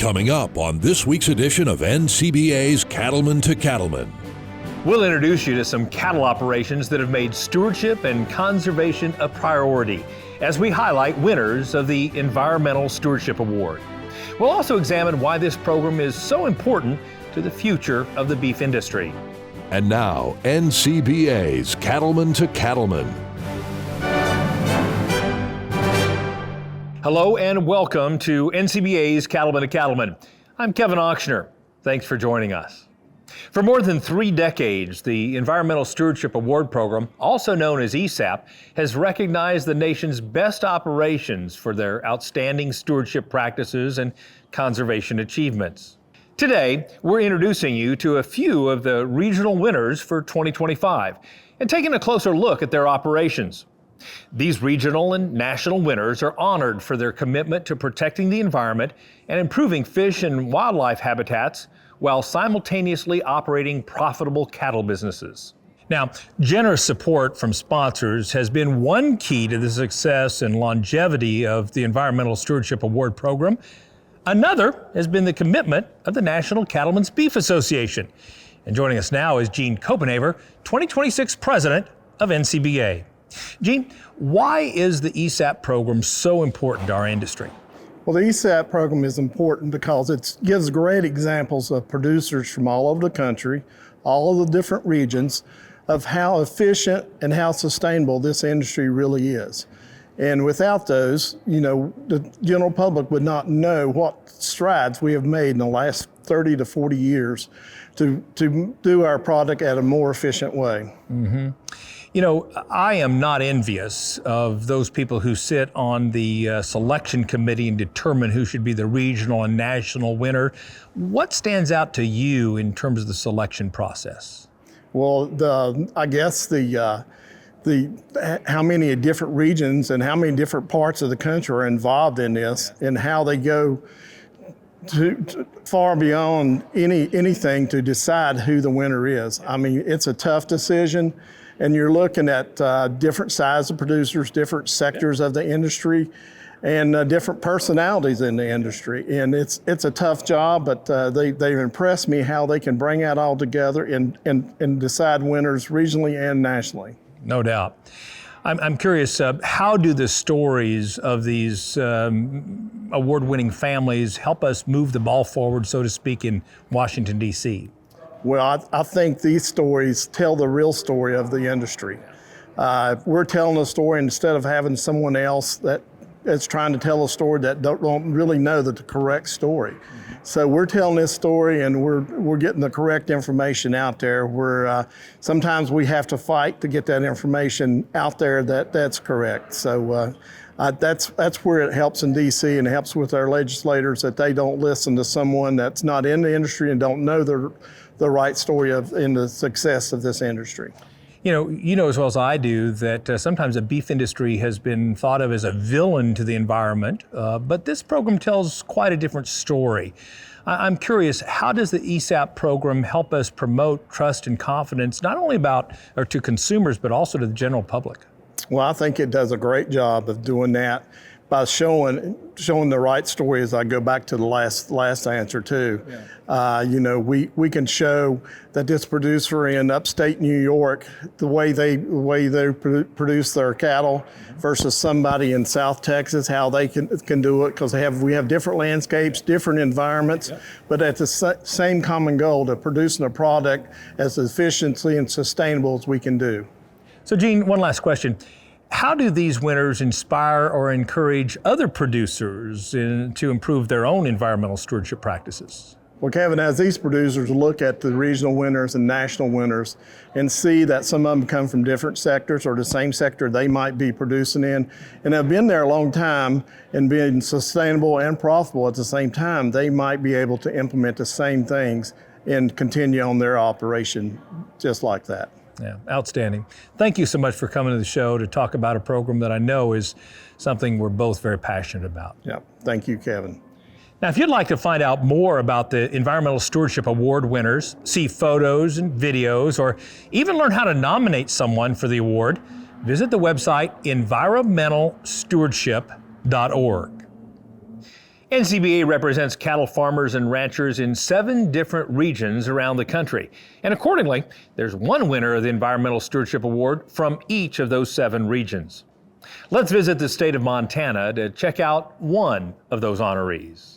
Coming up on this week's edition of NCBA's Cattlemen to Cattlemen. We'll introduce you to some cattle operations that have made stewardship and conservation a priority as we highlight winners of the Environmental Stewardship Award. We'll also examine why this program is so important to the future of the beef industry. And now, NCBA's Cattlemen to Cattlemen. Hello and welcome to NCBA's Cattlemen to Cattlemen. I'm Kevin Auctioner. Thanks for joining us. For more than 3 decades, the Environmental Stewardship Award Program, also known as ESAP, has recognized the nation's best operations for their outstanding stewardship practices and conservation achievements. Today, we're introducing you to a few of the regional winners for 2025 and taking a closer look at their operations. These regional and national winners are honored for their commitment to protecting the environment and improving fish and wildlife habitats while simultaneously operating profitable cattle businesses. Now, generous support from sponsors has been one key to the success and longevity of the Environmental Stewardship Award Program. Another has been the commitment of the National Cattlemen's Beef Association. And joining us now is Gene Copenhaver, 2026 President of NCBA. Gene, why is the ESAP program so important to our industry? Well, the ESAP program is important because it gives great examples of producers from all over the country, all of the different regions, of how efficient and how sustainable this industry really is. And without those, the general public would not know what strides we have made in the last 30 to 40 years to do our product at a more efficient way. Mm-hmm. I am not envious of those people who sit on the selection committee and determine who should be the regional and national winner. What stands out to you in terms of the selection process? Well, I guess how many different regions and how many different parts of the country are involved in this, and how they go to far beyond anything to decide who the winner is. I mean, it's a tough decision. And you're looking at different sizes of producers, different sectors of the industry, and different personalities in the industry. And it's a tough job, but they've impressed me how they can bring that all together and decide winners regionally and nationally. No doubt. I'm curious, how do the stories of these award-winning families help us move the ball forward, so to speak, in Washington, D.C.? Well, I think these stories tell the real story of the industry. We're telling a story instead of having someone else that's trying to tell a story that don't really know the correct story. Mm-hmm. So we're telling this story, and we're getting the correct information out there. Sometimes we have to fight to get that information out there that's correct. So that's where it helps in D.C. and it helps with our legislators, that they don't listen to someone that's not in the industry and don't know the right story in the success of this industry. You know as well as I do that sometimes the beef industry has been thought of as a villain to the environment, but this program tells quite a different story. I'm curious, how does the ESAP program help us promote trust and confidence, not only to consumers, but also to the general public? Well, I think it does a great job of doing that by showing the right story, as I go back to the last answer too. Yeah. We can show that this producer in upstate New York, the way they produce their cattle versus somebody in South Texas, how they can do it, because we have different landscapes, different environments, yeah, but at the same common goal to producing a product as efficiently and sustainable as we can do. So Gene, one last question. How do these winners inspire or encourage other producers to improve their own environmental stewardship practices? Well, Kevin, as these producers look at the regional winners and national winners and see that some of them come from different sectors or the same sector they might be producing in and have been there a long time and being sustainable and profitable at the same time, they might be able to implement the same things and continue on their operation just like that. Yeah, outstanding. Thank you so much for coming to the show to talk about a program that I know is something we're both very passionate about. Yeah, thank you, Kevin. Now, if you'd like to find out more about the Environmental Stewardship Award winners, see photos and videos, or even learn how to nominate someone for the award, visit the website environmentalstewardship.org. NCBA represents cattle farmers and ranchers in 7 different regions around the country. And accordingly, there's one winner of the Environmental Stewardship Award from each of those 7 regions. Let's visit the state of Montana to check out one of those honorees.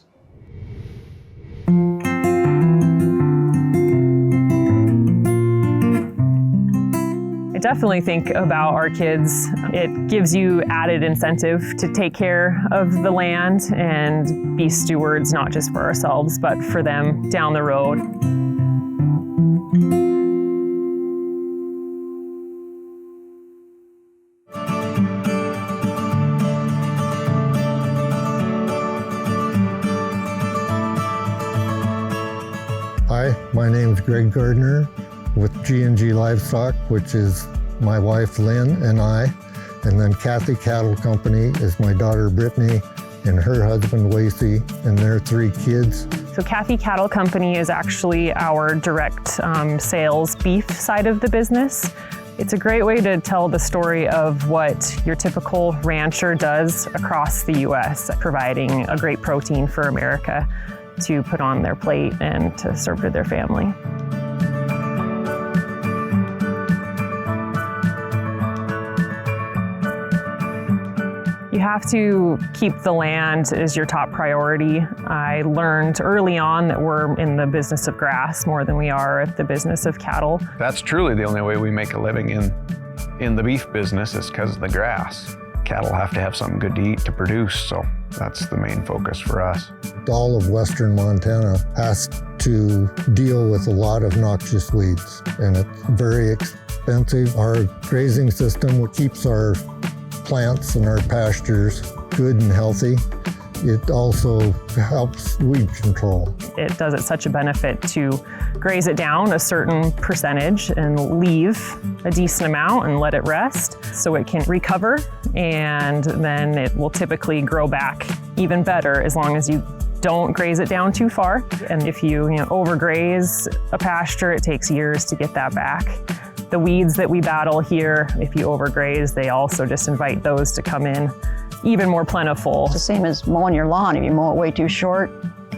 I definitely think about our kids. It gives you added incentive to take care of the land and be stewards, not just for ourselves, but for them down the road. Hi, my name is Greg Gardner with G&G Livestock, which is my wife Lynn and I, and then Kathy Cattle Company is my daughter Brittany and her husband Lacey and their 3 kids. So Kathy Cattle Company is actually our direct sales beef side of the business. It's a great way to tell the story of what your typical rancher does across the U.S., providing a great protein for America to put on their plate and to serve to their family. You have to keep the land as your top priority. I learned early on that we're in the business of grass more than we are at the business of cattle. That's truly the only way we make a living in the beef business is because of the grass. Cattle have to have something good to eat to produce, so that's the main focus for us. All of western Montana has to deal with a lot of noxious weeds, and it's very expensive. Our grazing system keeps our plants and our pastures good and healthy. It also helps weed control. It does it such a benefit to graze it down a certain percentage and leave a decent amount and let it rest so it can recover, and then it will typically grow back even better as long as you don't graze it down too far. And if you overgraze a pasture, it takes years to get that back. The weeds that we battle here, if you overgraze, they also just invite those to come in even more plentiful. It's the same as mowing your lawn. If you mow it way too short,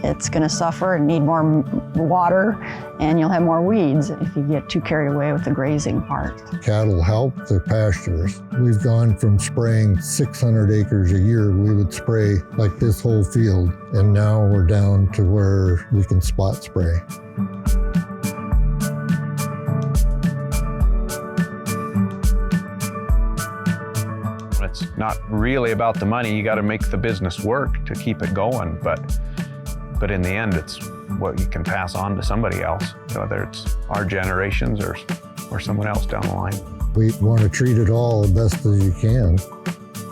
it's going to suffer and need more water, and you'll have more weeds if you get too carried away with the grazing part. Cattle help the pastures. We've gone from spraying 600 acres a year, we would spray like this whole field, and now we're down to where we can spot spray. It's not really about the money. You got to make the business work to keep it going, but in the end, it's what you can pass on to somebody else, whether it's our generations or someone else down the line. We want to treat it all the best as you can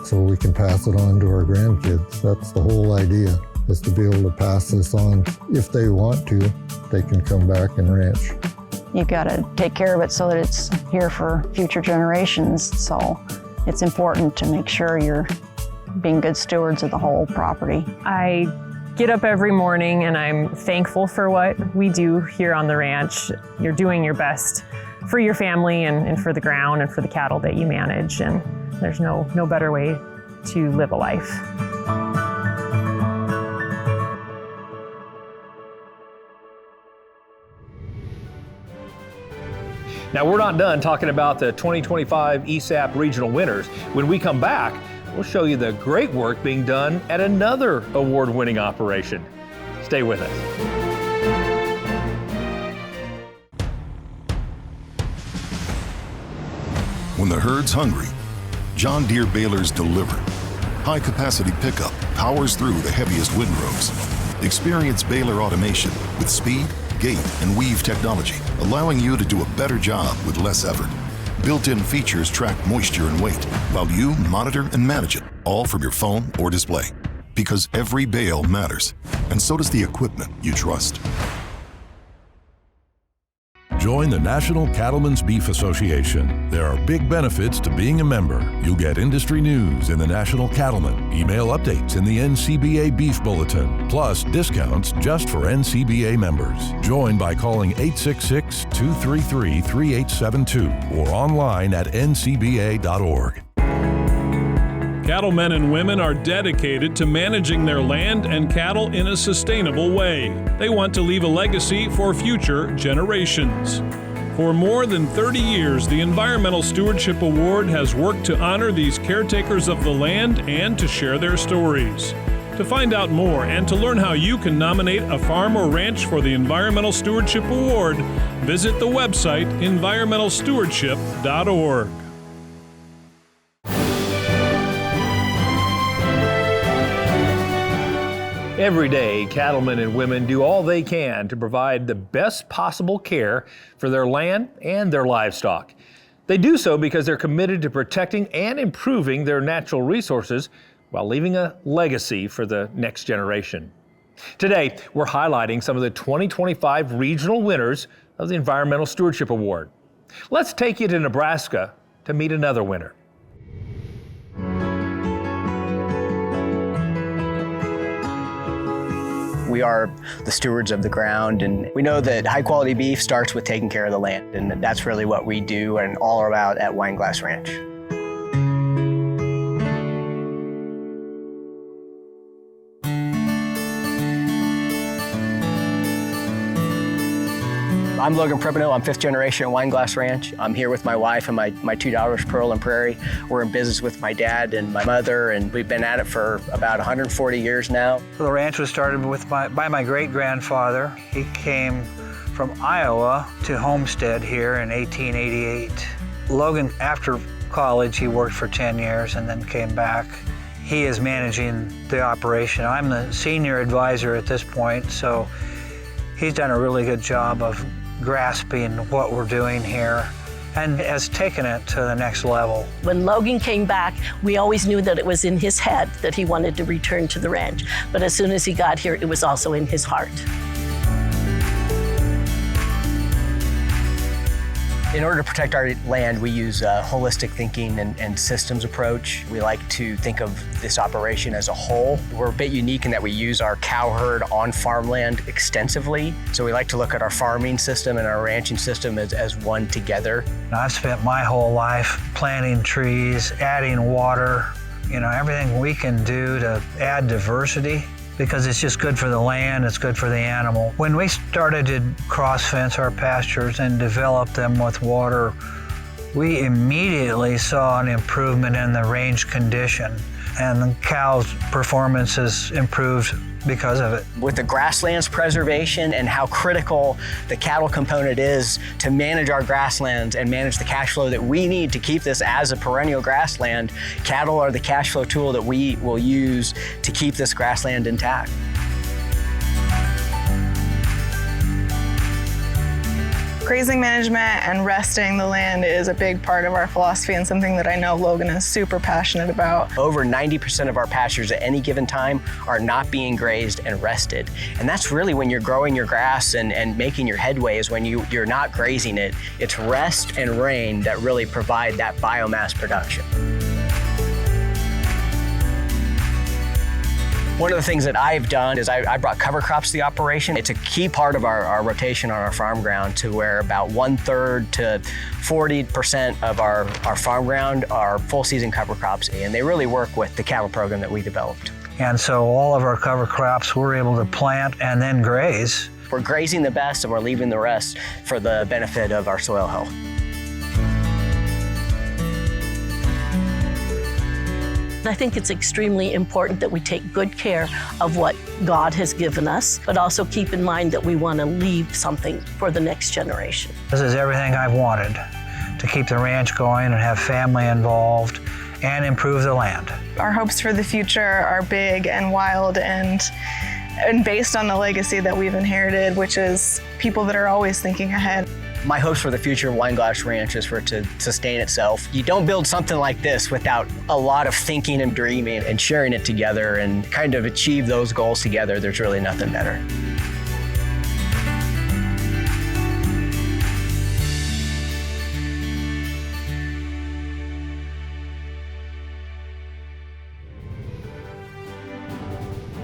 so we can pass it on to our grandkids. That's the whole idea, is to be able to pass this on. If they want to, they can come back and ranch. You've got to take care of it so that it's here for future generations. So it's important to make sure you're being good stewards of the whole property. I get up every morning and I'm thankful for what we do here on the ranch. You're doing your best for your family and for the ground and for the cattle that you manage, and there's no better way to live a life. Now, we're not done talking about the 2025 ESAP regional winners. When we come back, we'll show you the great work being done at another award-winning operation. Stay with us. When the herd's hungry, John Deere balers deliver. High-capacity pickup powers through the heaviest windrows. Experience baler automation with speed, gate, and weave technology, allowing you to do a better job with less effort. Built-in features track moisture and weight, while you monitor and manage it, all from your phone or display. Because every bale matters, and so does the equipment you trust. Join the National Cattlemen's Beef Association. There are big benefits to being a member. You'll get industry news in the National Cattlemen, email updates in the NCBA Beef Bulletin, plus discounts just for NCBA members. Join by calling 866-233-3872 or online at ncba.org. Cattlemen and women are dedicated to managing their land and cattle in a sustainable way. They want to leave a legacy for future generations. For more than 30 years, the Environmental Stewardship Award has worked to honor these caretakers of the land and to share their stories. To find out more and to learn how you can nominate a farm or ranch for the Environmental Stewardship Award, visit the website environmentalstewardship.org. Every day, cattlemen and women do all they can to provide the best possible care for their land and their livestock. They do so because they're committed to protecting and improving their natural resources while leaving a legacy for the next generation. Today, we're highlighting some of the 2025 regional winners of the Environmental Stewardship Award. Let's take you to Nebraska to meet another winner. We are the stewards of the ground, and we know that high quality beef starts with taking care of the land, and that's really what we do and all about at Wineglass Ranch. I'm Logan Prepino. I'm fifth generation at Wineglass Ranch. I'm here with my wife and my two daughters, Pearl and Prairie. We're in business with my dad and my mother, and we've been at it for about 140 years now. The ranch was started by my great-grandfather. He came from Iowa to homestead here in 1888. Logan, after college, he worked for 10 years and then came back. He is managing the operation. I'm the senior advisor at this point, so he's done a really good job of grasping what we're doing here and has taken it to the next level. When Logan came back, we always knew that it was in his head that he wanted to return to the ranch. But as soon as he got here, it was also in his heart. In order to protect our land, we use a holistic thinking and systems approach. We like to think of this operation as a whole. We're a bit unique in that we use our cow herd on farmland extensively. So we like to look at our farming system and our ranching system as one together. I've spent my whole life planting trees, adding water, everything we can do to add diversity, because it's just good for the land, it's good for the animal. When we started to cross-fence our pastures and develop them with water, we immediately saw an improvement in the range condition, and the cows' performance has improved because of it. With the grasslands preservation and how critical the cattle component is to manage our grasslands and manage the cash flow that we need to keep this as a perennial grassland, cattle are the cash flow tool that we will use to keep this grassland intact. Grazing management and resting the land is a big part of our philosophy and something that I know Logan is super passionate about. Over 90% of our pastures at any given time are not being grazed and rested. And that's really when you're growing your grass and making your headway, is when you're not grazing it. It's rest and rain that really provide that biomass production. One of the things that I've done is I brought cover crops to the operation. It's a key part of our rotation on our farm ground, to where about 1/3 to 40% of our farm ground are full season cover crops, and they really work with the cattle program that we developed. And so all of our cover crops we're able to plant and then graze. We're grazing the best and we're leaving the rest for the benefit of our soil health. I think it's extremely important that we take good care of what God has given us, but also keep in mind that we want to leave something for the next generation. This is everything I've wanted, to keep the ranch going and have family involved and improve the land. Our hopes for the future are big and wild and based on the legacy that we've inherited, which is people that are always thinking ahead. My hopes for the future of Wineglass Ranch is for it to sustain itself. You don't build something like this without a lot of thinking and dreaming and sharing it together and kind of achieve those goals together. There's really nothing better.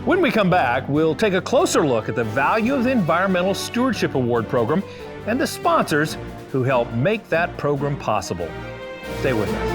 When we come back, we'll take a closer look at the value of the Environmental Stewardship Award program and the sponsors who help make that program possible. Stay with us.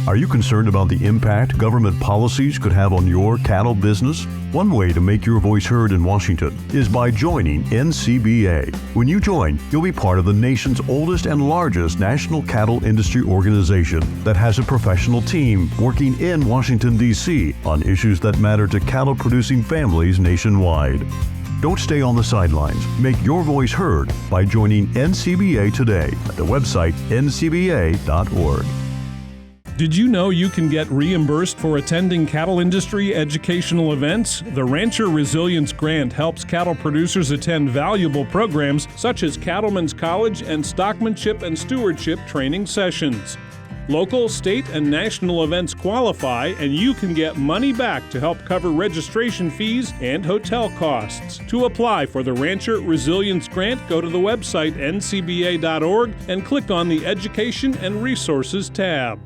Are you concerned about the impact government policies could have on your cattle business? One way to make your voice heard in Washington is by joining NCBA. When you join, you'll be part of the nation's oldest and largest national cattle industry organization that has a professional team working in Washington, D.C. on issues that matter to cattle-producing families nationwide. Don't stay on the sidelines. Make your voice heard by joining NCBA today at the website ncba.org. Did you know you can get reimbursed for attending cattle industry educational events? The Rancher Resilience Grant helps cattle producers attend valuable programs such as Cattlemen's College and Stockmanship and Stewardship training sessions. Local, state, and national events qualify, and you can get money back to help cover registration fees and hotel costs. To apply for the Rancher Resilience Grant, go to the website ncba.org and click on the Education and Resources tab.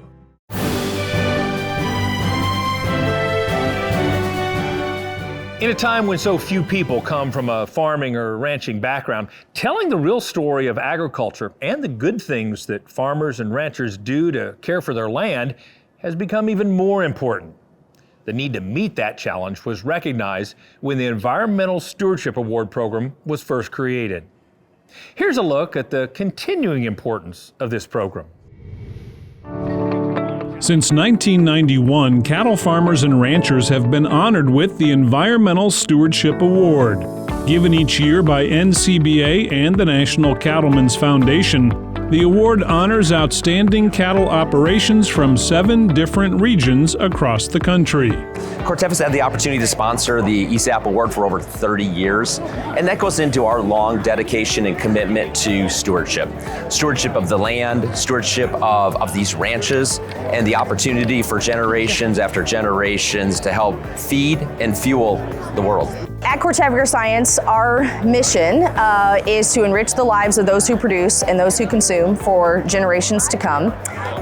In a time when so few people come from a farming or ranching background, telling the real story of agriculture and the good things that farmers and ranchers do to care for their land has become even more important. The need to meet that challenge was recognized when the Environmental Stewardship Award program was first created. Here's a look at the continuing importance of this program. Since 1991, cattle farmers and ranchers have been honored with the Environmental Stewardship Award. Given each year by NCBA and the National Cattlemen's Foundation, the award honors outstanding cattle operations from 7 different regions across the country. Corteva's had the opportunity to sponsor the ESAP Award for over 30 years, and that goes into our long dedication and commitment to stewardship. Stewardship of the land, stewardship of these ranches, and the opportunity for generations after generations to help feed and fuel the world. At Corteva AgriScience, our mission is to enrich the lives of those who produce and those who consume for generations to come.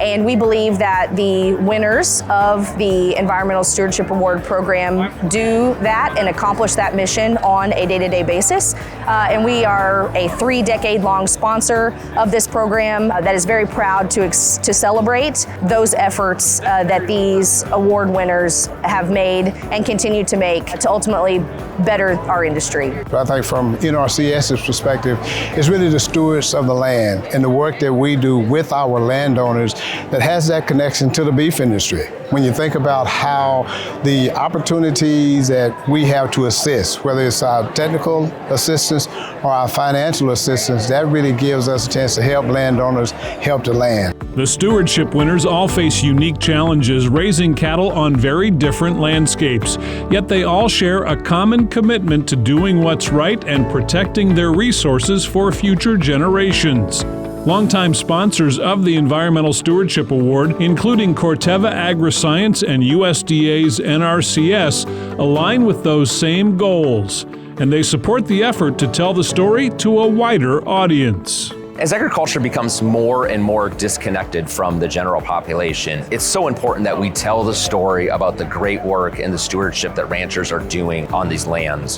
And we believe that the winners of the Environmental Stewardship Award program do that and accomplish that mission on a day-to-day basis. And we are a 3-decade-long sponsor of this program that is very proud to celebrate those efforts that these award winners have made and continue to make to ultimately better our industry. I think from NRCS's perspective, it's really the stewards of the land and the work that we do with our landowners that has that connection to the beef industry. When you think about how the opportunities that we have to assist, whether it's our technical assistance or our financial assistance, that really gives us a chance to help landowners help the land. The stewardship winners all face unique challenges raising cattle on very different landscapes, yet they all share a common commitment to doing what's right and protecting their resources for future generations. Longtime sponsors of the Environmental Stewardship Award, including Corteva AgriScience and USDA's NRCS, align with those same goals, and they support the effort to tell the story to a wider audience. As agriculture becomes more and more disconnected from the general population, it's so important that we tell the story about the great work and the stewardship that ranchers are doing on these lands.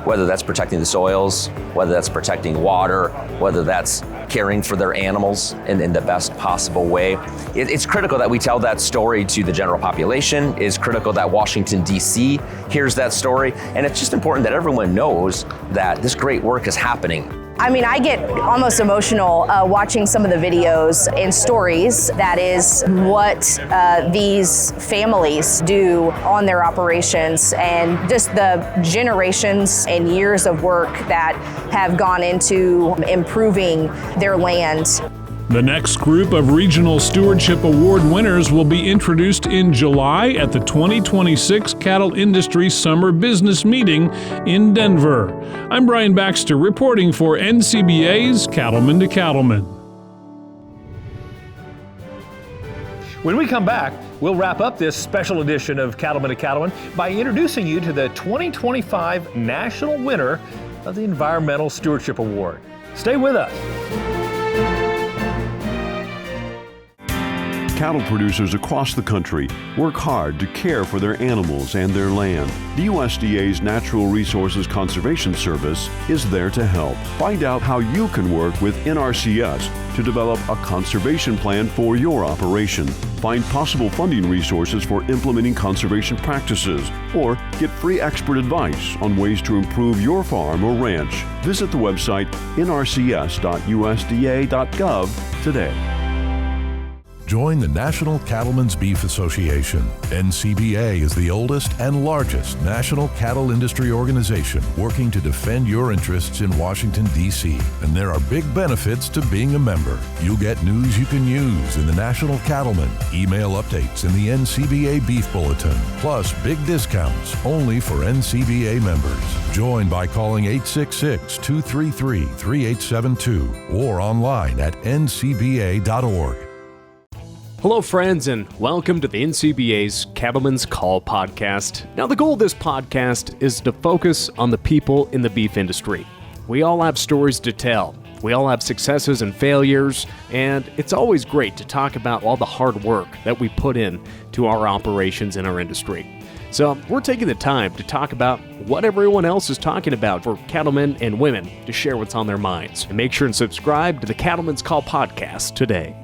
Whether that's protecting the soils, whether that's protecting water, whether that's caring for their animals in the best possible way. It's critical that we tell that story to the general population. It's critical that Washington, D.C. hears that story. And it's just important that everyone knows that this great work is happening. I mean, I get almost emotional watching some of the videos and stories. That is what these families do on their operations, and just the generations and years of work that have gone into improving their land. The next group of Regional Stewardship Award winners will be introduced in July at the 2026 Cattle Industry Summer Business Meeting in Denver. I'm Brian Baxter reporting for NCBA's Cattlemen to Cattlemen. When we come back, we'll wrap up this special edition of Cattlemen to Cattlemen by introducing you to the 2025 national winner of the Environmental Stewardship Award. Stay with us. cattle producers across the country work hard to care for their animals and their land. The USDA's Natural Resources Conservation Service is there to help. Find out how you can work with NRCS to develop a conservation plan for your operation. Find possible funding resources for implementing conservation practices, or get free expert advice on ways to improve your farm or ranch. Visit the website nrcs.usda.gov today. Join the National Cattlemen's Beef Association. NCBA is the oldest and largest national cattle industry organization working to defend your interests in Washington, D.C. And there are big benefits to being a member. You'll get news you can use in the National Cattlemen, email updates in the NCBA Beef Bulletin, plus big discounts only for NCBA members. Join by calling 866-233-3872 or online at ncba.org. Hello, friends, and welcome to the NCBA's Cattlemen's Call podcast. Now, the goal of this podcast is to focus on the people in the beef industry. We all have stories to tell. We all have successes and failures, and it's always great to talk about all the hard work that we put in to our operations in our industry. So we're taking the time to talk about what everyone else is talking about for cattlemen and women to share what's on their minds. And make sure and subscribe to the Cattlemen's Call podcast today.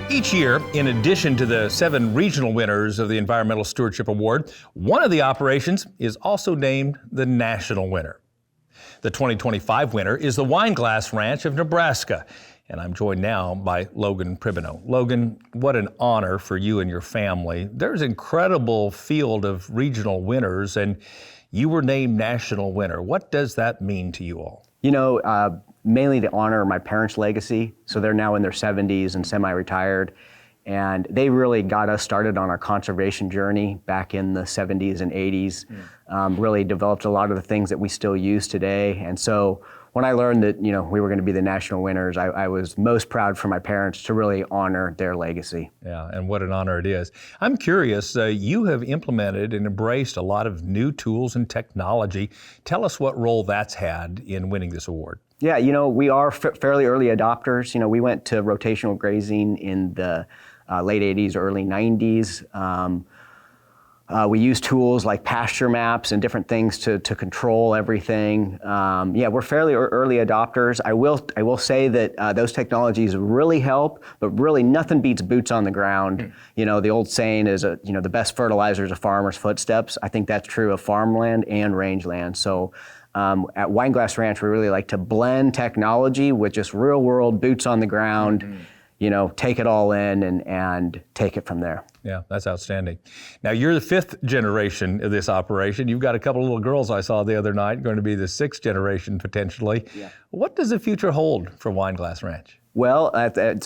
Each year, in addition to the 7 regional winners of the Environmental Stewardship Award, one of the operations is also named the national winner. The 2025 winner is the Wineglass Ranch of Nebraska, and I'm joined now by Logan Pribino. Logan, what an honor for you and your family. There's an incredible field of regional winners, and you were named national winner. What does that mean to you all? You know, mainly to honor my parents' legacy. So they're now in their 70s and semi-retired. And they really got us started on our conservation journey back in the 70s and 80s. Really developed a lot of the things that we still use today. And so when I learned that, we were going to be the national winners, I was most proud for my parents to really honor their legacy. Yeah, and what an honor it is. I'm curious, you have implemented and embraced a lot of new tools and technology. Tell us what role that's had in winning this award. Yeah, we are fairly early adopters. We went to rotational grazing in the late 80s, early 90s. We use tools like pasture maps and different things to control everything. We're fairly early adopters. I will say that those technologies really help, but really nothing beats boots on the ground. The old saying is, the best fertilizer is a farmer's footsteps. I think that's true of farmland and rangeland. So at Wineglass Ranch, we really like to blend technology with just real world boots on the ground. Take it all in and take it from there. Yeah, that's outstanding. Now, you're the 5th generation of this operation. You've got a couple of little girls I saw the other night, going to be the 6th generation potentially. Yeah. What does the future hold for Wineglass Ranch? Well, 10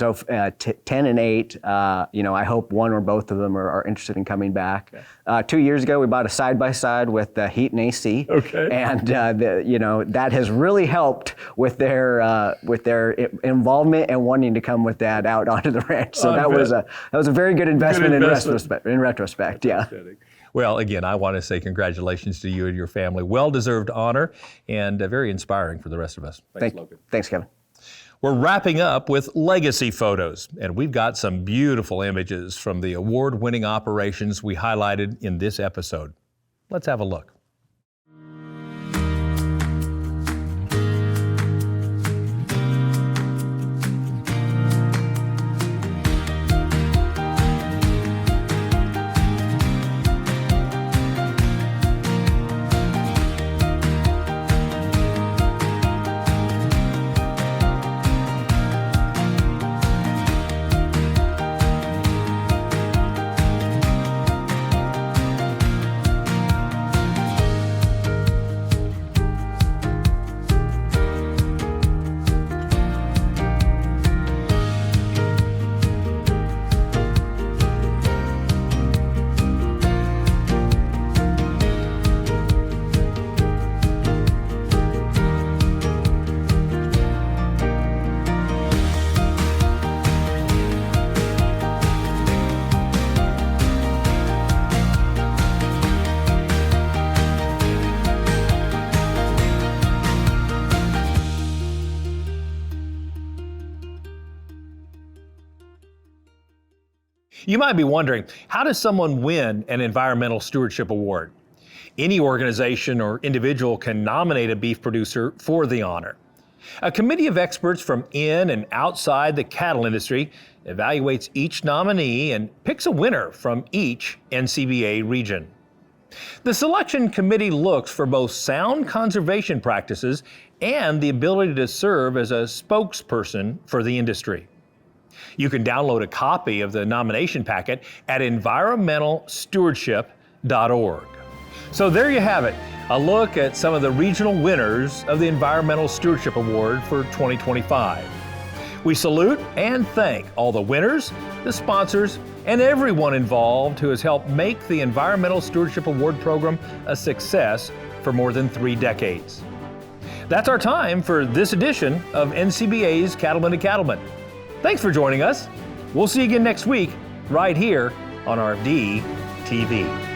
and 8, I hope one or both of them are interested in coming back. Okay. 2 years ago, we bought a side-by-side with heat and AC. Okay. And, that has really helped with their involvement and wanting to come with that out onto the ranch. So that was a very good investment. In retrospect, yeah. Well, again, I want to say congratulations to you and your family. Well-deserved honor and very inspiring for the rest of us. Thanks, Logan. Thanks, Kevin. We're wrapping up with legacy photos, and we've got some beautiful images from the award-winning operations we highlighted in this episode. Let's have a look. You might be wondering, how does someone win an Environmental Stewardship Award? Any organization or individual can nominate a beef producer for the honor. A committee of experts from in and outside the cattle industry evaluates each nominee and picks a winner from each NCBA region. The selection committee looks for both sound conservation practices and the ability to serve as a spokesperson for the industry. You can download a copy of the nomination packet at environmentalstewardship.org. So there you have it, a look at some of the regional winners of the Environmental Stewardship Award for 2025. We salute and thank all the winners, the sponsors, and everyone involved who has helped make the Environmental Stewardship Award program a success for more than 3 decades. That's our time for this edition of NCBA's Cattlemen to Cattlemen. Thanks for joining us. We'll see you again next week, right here on our DTV.